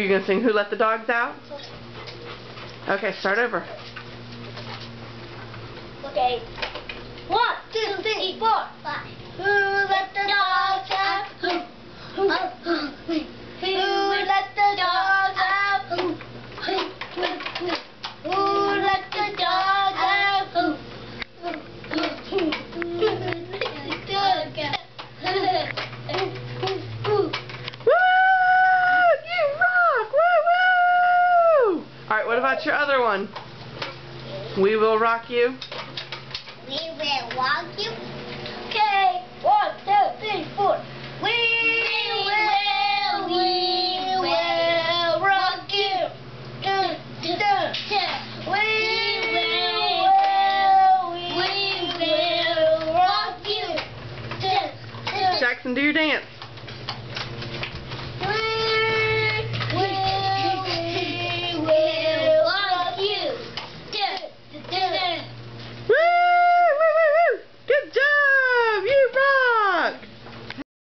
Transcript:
you going to sing Who Let the Dogs Out? Okay, start over. Okay. 1, 2, 3, 4, 5. Who let the dogs out? Who let the dogs out? Who let the dogs out? Woo! You rock! Woo woo! Alright, what about your other one? We will rock you. We will rock you. Okay. 1, 2, 3, 4. We will rock you. We will rock you. Jackson, do your dance.